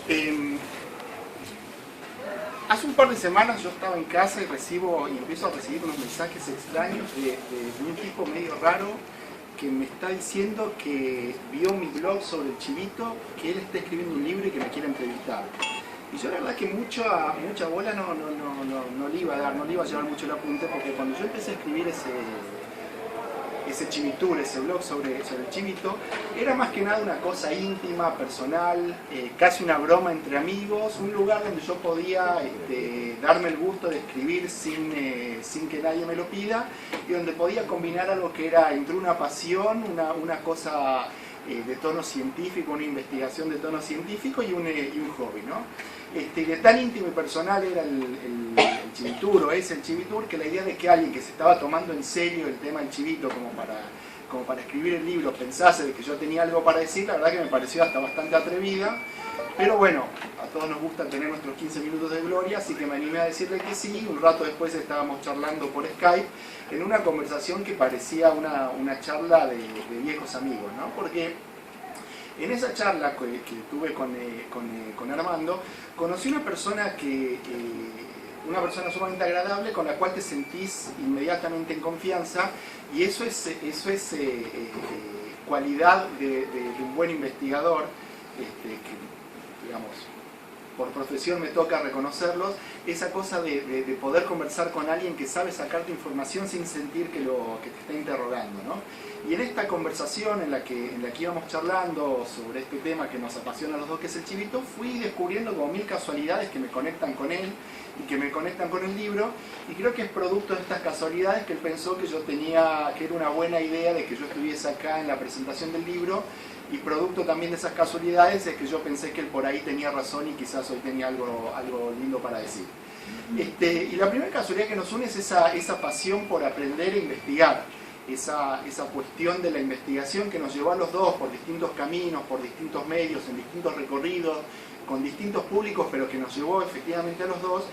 Eh, Hace un par de semanas yo estaba en casa y empiezo a recibir unos mensajes extraños de un tipo medio raro que me está diciendo que vio mi blog sobre el chivito, que él está escribiendo un libro y que me quiere entrevistar. Y yo la verdad que mucha bola no le iba a dar, no le iba a llevar mucho el apunte, porque cuando yo empecé a escribir ese chivitur, ese blog sobre el chivito, era más que nada una cosa íntima, personal, casi una broma entre amigos, un lugar donde yo podía darme el gusto de escribir sin que nadie me lo pida, y donde podía combinar algo que era entre una pasión, una cosa de tono científico, una investigación de tono científico y un hobby, ¿no? Que tan íntimo y personal era el chivitur, o es el chivitur, que la idea de que alguien que se estaba tomando en serio el tema del chivito como para escribir el libro pensase de que yo tenía algo para decir, la verdad que me pareció hasta bastante atrevida, pero bueno, a todos nos gusta tener nuestros 15 minutos de gloria, así que me animé a decirle que sí. Un rato después estábamos charlando por Skype en una conversación que parecía una charla de viejos amigos, ¿no? Porque en esa charla que tuve con Armando, conocí una persona sumamente agradable, con la cual te sentís inmediatamente en confianza, y eso es cualidad de un buen investigador, que digamos, por profesión me toca reconocerlos, esa cosa de poder conversar con alguien que sabe sacarte información sin sentir que te está interrogando, ¿no? Y en esta conversación en la que íbamos charlando sobre este tema que nos apasiona a los dos, que es el chivito, fui descubriendo como mil casualidades que me conectan con él y que me conectan con el libro, y creo que es producto de estas casualidades que él pensó que que era una buena idea de que yo estuviese acá en la presentación del libro, y producto también de esas casualidades es que yo pensé que él por ahí tenía razón y quizás hoy tenía algo lindo para decir. Y la primera casualidad que nos une es esa pasión por aprender e investigar, esa cuestión de la investigación que nos llevó a los dos por distintos caminos, por distintos medios, en distintos recorridos, con distintos públicos, pero que nos llevó efectivamente a los dos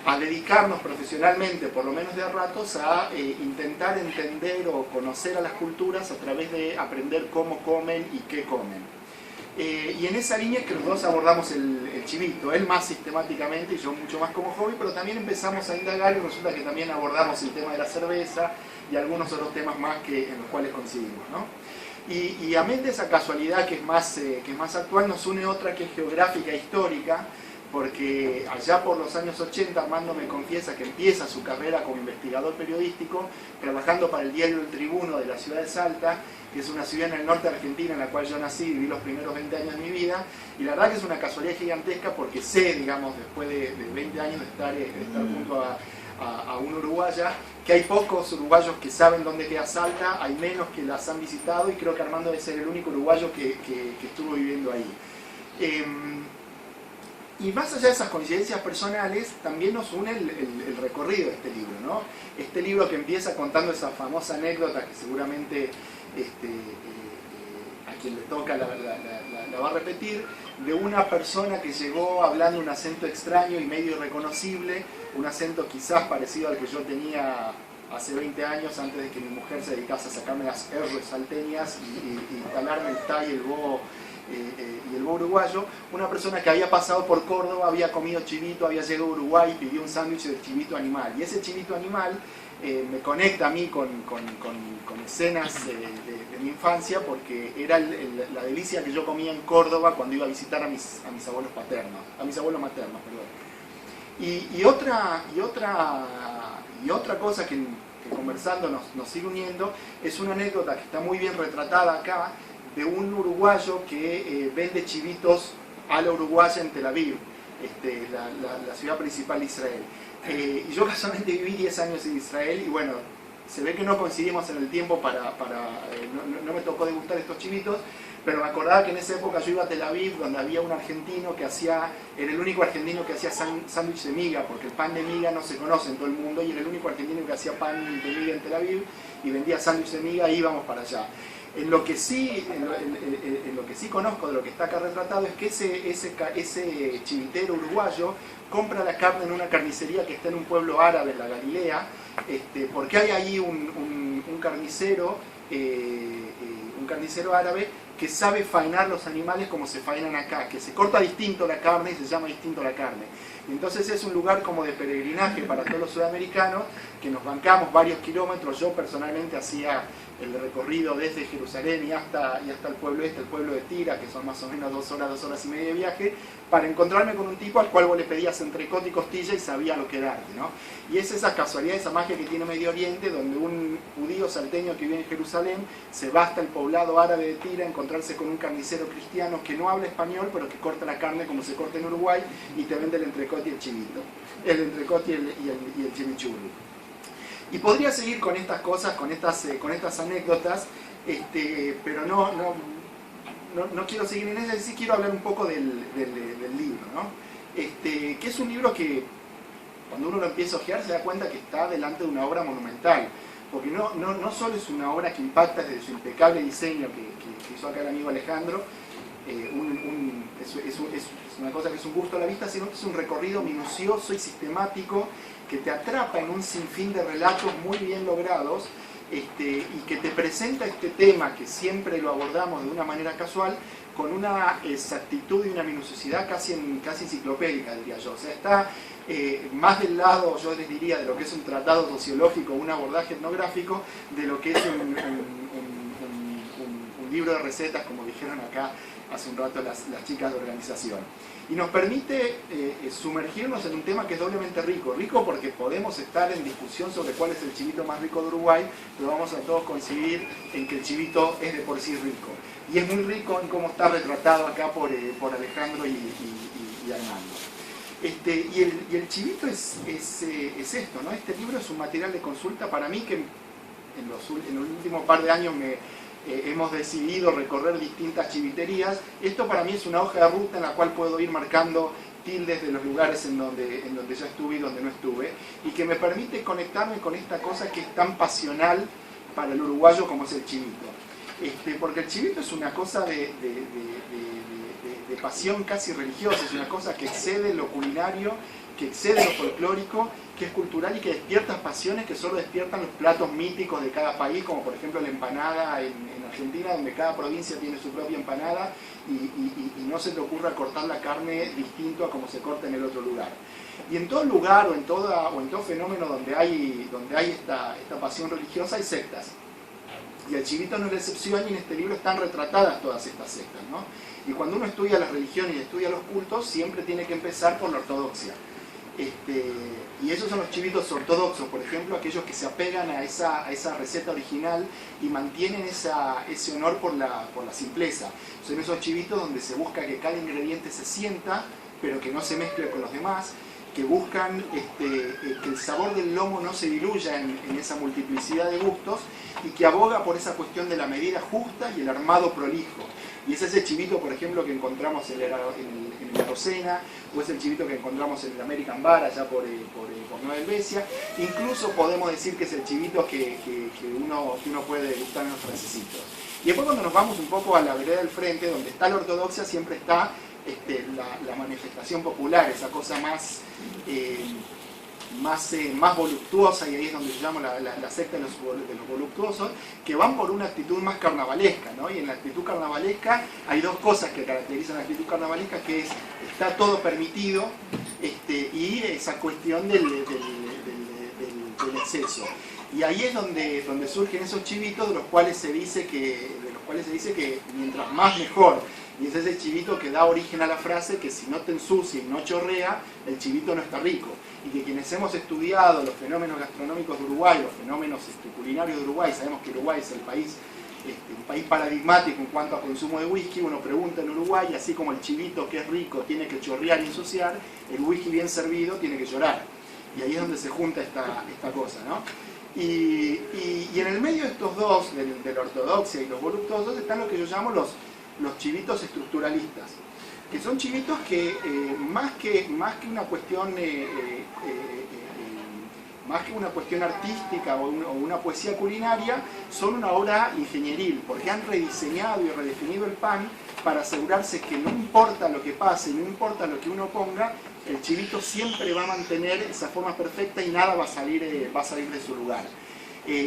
a dedicarnos profesionalmente, por lo menos de a ratos, a intentar entender o conocer a las culturas a través de aprender cómo comen y qué comen. Y en esa línea es que los dos abordamos el chivito, él más sistemáticamente y yo mucho más como hobby, pero también empezamos a indagar y resulta que también abordamos el tema de la cerveza y algunos otros temas más en los cuales coincidimos, ¿no? Y amén de esa casualidad que es más actual, nos une otra que es geográfica e histórica, porque allá por los años 80 Armando me confiesa que empieza su carrera como investigador periodístico trabajando para el diario El Tribuno de la ciudad de Salta, que es una ciudad en el norte de Argentina en la cual yo nací y viví los primeros 20 años de mi vida, y la verdad que es una casualidad gigantesca porque sé, digamos, después de 20 años de estar junto a una uruguaya, que hay pocos uruguayos que saben dónde queda Salta, hay menos que las han visitado, y creo que Armando debe ser el único uruguayo que estuvo viviendo ahí. Y más allá de esas coincidencias personales, también nos une el recorrido de este libro, ¿no? Este libro que empieza contando esa famosa anécdota que seguramente a quien le toca la va a repetir, de una persona que llegó hablando un acento extraño y medio irreconocible, un acento quizás parecido al que yo tenía hace 20 años, antes de que mi mujer se dedicase a sacarme las R salteñas y talarme el ta y el bo uruguayo, una persona que había pasado por Córdoba, había comido chivito, había llegado a Uruguay y pidió un sándwich de chivito animal. Y ese chivito animal me conecta a mí con escenas de mi infancia, porque era la delicia que yo comía en Córdoba cuando iba a visitar a mis abuelos maternos, perdón. Y otra cosa que conversando nos sigue uniendo es una anécdota que está muy bien retratada acá, de un uruguayo que vende chivitos a la uruguaya en Tel Aviv, la ciudad principal de Israel. Y yo casualmente viví 10 años en Israel y bueno, se ve que no coincidimos en el tiempo no me tocó degustar estos chivitos, pero me acordaba que en esa época yo iba a Tel Aviv, donde había un argentino era el único argentino que hacía sándwich de miga, porque el pan de miga no se conoce en todo el mundo, y era el único argentino que hacía pan de miga en Tel Aviv y vendía sándwich de miga, y íbamos para allá. En lo que sí conozco de lo que está acá retratado es que ese chivitero uruguayo compra la carne en una carnicería que está en un pueblo árabe en la Galilea, porque hay ahí un carnicero árabe que sabe faenar los animales como se faenan acá, que se corta distinto la carne y se llama distinto la carne. Entonces es un lugar como de peregrinaje para todos los sudamericanos, que nos bancamos varios kilómetros. Yo personalmente hacía el recorrido desde Jerusalén y hasta el pueblo el pueblo de Tira, que son más o menos 2 horas y media de viaje, para encontrarme con un tipo al cual vos le pedías entrecot y costilla y sabía lo que darte, ¿no? Y es esa casualidad, esa magia que tiene Medio Oriente, donde un judío salteño que vive en Jerusalén se va hasta el poblado árabe de Tira a encontrarse con un carnicero cristiano que no habla español, pero que corta la carne como se corta en Uruguay y te vende el entrecot y el chivito, el entrecot y el chimichurri. Y podría seguir con estas cosas, con estas anécdotas, pero no quiero seguir en eso, sí quiero hablar un poco del libro, ¿no? Que es un libro que cuando uno lo empieza a ojear se da cuenta que está delante de una obra monumental, porque no solo es una obra que impacta desde su impecable diseño que hizo acá el amigo Alejandro, es una cosa que es un gusto a la vista, sino que es un recorrido minucioso y sistemático que te atrapa en un sinfín de relatos muy bien logrados, y que te presenta este tema que siempre lo abordamos de una manera casual, con una exactitud y una minuciosidad casi enciclopédica, diría yo. O sea, está más del lado, yo les diría, de lo que es un tratado sociológico, un abordaje etnográfico, de lo que es un libro de recetas, como dijeron acá hace un rato las chicas de organización. Y nos permite sumergirnos en un tema que es doblemente rico. Rico porque podemos estar en discusión sobre cuál es el chivito más rico de Uruguay, pero vamos a todos coincidir en que el chivito es de por sí rico. Y es muy rico en cómo está retratado acá por Alejandro y Armando. Y el chivito es esto, ¿no? Este libro es un material de consulta para mí que en los últimos par de años hemos decidido recorrer distintas chiviterías. Esto para mí es una hoja de ruta en la cual puedo ir marcando tildes de los lugares en donde ya estuve y donde no estuve, y que me permite conectarme con esta cosa que es tan pasional para el uruguayo como es el chivito. Porque el chivito es una cosa de pasión casi religiosa, es una cosa que excede lo culinario, que excede lo folclórico, que es cultural y que despierta pasiones que solo despiertan los platos míticos de cada país, como por ejemplo la empanada en Argentina, donde cada provincia tiene su propia empanada y no se te ocurra cortar la carne distinto a como se corta en el otro lugar. Y en todo lugar o en todo fenómeno donde hay esta pasión religiosa hay sectas. Y el chivito no es la excepción, y en este libro están retratadas todas estas sectas, ¿no? Y cuando uno estudia las religiones y estudia los cultos, siempre tiene que empezar por la ortodoxia. Y esos son los chivitos ortodoxos, por ejemplo, aquellos que se apegan a esa receta original y mantienen ese honor por la simpleza. Son esos chivitos donde se busca que cada ingrediente se sienta, pero que no se mezcle con los demás, que buscan que el sabor del lomo no se diluya en esa multiplicidad de gustos, y que aboga por esa cuestión de la medida justa y el armado prolijo. Y es ese chivito, por ejemplo, que encontramos en la Rosena, o es el chivito que encontramos en el American Bar, allá por Nueva Helvecia. Incluso podemos decir que es el chivito que uno puede degustar en los francesitos. Y después, cuando nos vamos un poco a la vereda del frente, donde está la ortodoxia, siempre está la manifestación popular, esa cosa más voluptuosa, y ahí es donde se llama la secta de los voluptuosos, que van por una actitud más carnavalesca, ¿no? Y en la actitud carnavalesca hay dos cosas que caracterizan la actitud carnavalesca, que es, está todo permitido, y esa cuestión del exceso. Y ahí es donde surgen esos chivitos de los cuales se dice que mientras más mejor. Y es ese chivito que da origen a la frase que si no te ensucia y no chorrea, el chivito no está rico. Y que quienes hemos estudiado los fenómenos gastronómicos de Uruguay, los fenómenos culinarios de Uruguay, sabemos que Uruguay es un país paradigmático en cuanto a consumo de whisky. Uno pregunta en Uruguay, así como el chivito que es rico tiene que chorrear y ensuciar, el whisky bien servido tiene que llorar. Y ahí es donde se junta esta cosa, ¿no? Y en el medio de estos dos, de la ortodoxia y los voluptuosos, están lo que yo llamo los chivitos estructuralistas, que son chivitos que más que una cuestión artística o una poesía culinaria, son una obra ingenieril, porque han rediseñado y redefinido el pan para asegurarse que no importa lo que pase, no importa lo que uno ponga, el chivito siempre va a mantener esa forma perfecta y nada va a salir de su lugar.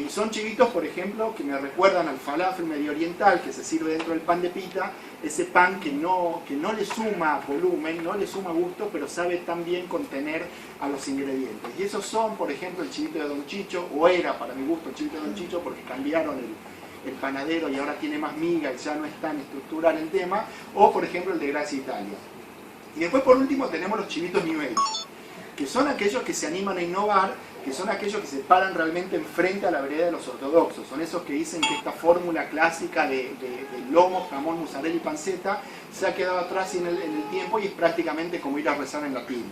Son chivitos, por ejemplo, que me recuerdan al falafel medio oriental que se sirve dentro del pan de pita, ese pan que no le suma volumen, no le suma gusto, pero sabe también contener a los ingredientes. Y esos son, por ejemplo, el chivito de Don Chicho, o era para mi gusto el chivito de Don Chicho, porque cambiaron el panadero y ahora tiene más miga y ya no es tan estructural el tema, o por ejemplo el de Gracia Italia. Y después por último tenemos los chivitos New Age, que son aquellos que se animan a innovar, que son aquellos que se paran realmente enfrente a la vereda de los ortodoxos. Son esos que dicen que esta fórmula clásica de lomo, jamón, mozzarella y panceta se ha quedado atrás en el tiempo y es prácticamente como ir a rezar en latín.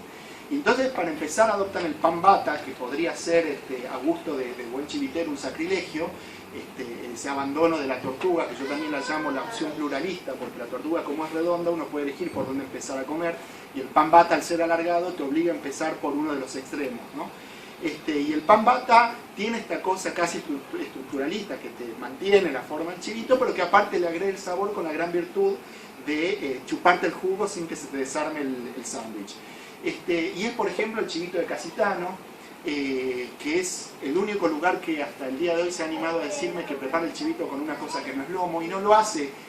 Y entonces, para empezar, adoptan el pan bata, que podría ser a gusto de buen chivitero un sacrilegio, ese abandono de la tortuga, que yo también la llamo la opción pluralista, porque la tortuga, como es redonda, uno puede elegir por dónde empezar a comer, y el pan bata, al ser alargado, te obliga a empezar por uno de los extremos, ¿no? Y el pan bata tiene esta cosa casi estructuralista que te mantiene la forma del chivito, pero que aparte le agrega el sabor con la gran virtud de chuparte el jugo sin que se te desarme el sándwich. Y es, por ejemplo, el chivito de Casitano, que es el único lugar que hasta el día de hoy se ha animado a decirme que prepara el chivito con una cosa que no es lomo, y no lo hace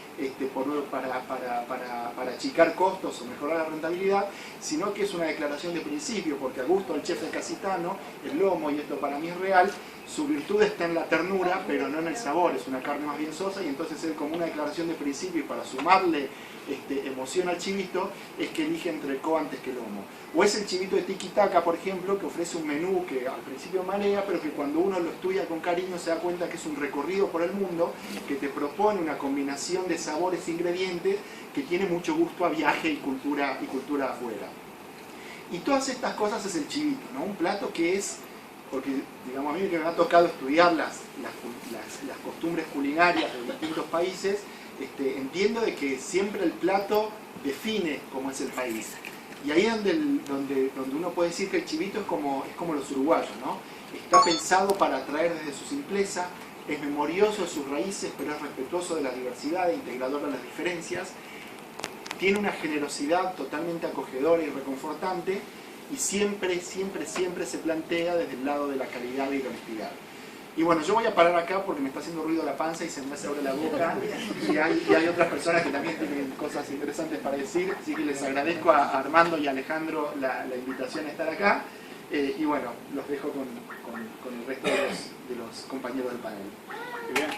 para achicar costos o mejorar la rentabilidad, sino que es una declaración de principio, porque a gusto del chef de Casitano, el lomo, y esto para mí es real, su virtud está en la ternura, pero no en el sabor, es una carne más bien sosa, y entonces él, como una declaración de principio y para sumarle emoción al chivito, es que elige entrecot antes que lomo. O es el chivito de Tiki Taka, por ejemplo, que ofrece un menú que al principio marea, pero que cuando uno lo estudia con cariño se da cuenta que es un recorrido por el mundo, que te propone una combinación de sabores e ingredientes que tiene mucho gusto a viaje y cultura afuera. Y todas estas cosas es el chivito, ¿no? Un plato que es, porque digamos a mí que me ha tocado estudiar las costumbres culinarias de distintos países, entiendo de que siempre el plato define cómo es el país. Y ahí es donde uno puede decir que el chivito es como los uruguayos, ¿no? Está pensado para atraer desde su simpleza, es memorioso de sus raíces, pero es respetuoso de la diversidad e integrador de las diferencias. Tiene una generosidad totalmente acogedora y reconfortante, y siempre se plantea desde el lado de la calidad y la honestidad. Y bueno, yo voy a parar acá porque me está haciendo ruido la panza y se me abre la boca, y hay otras personas que también tienen cosas interesantes para decir, así que les agradezco a Armando y a Alejandro la invitación a estar acá, y bueno, los dejo con el resto de los compañeros del panel. ¿Bien?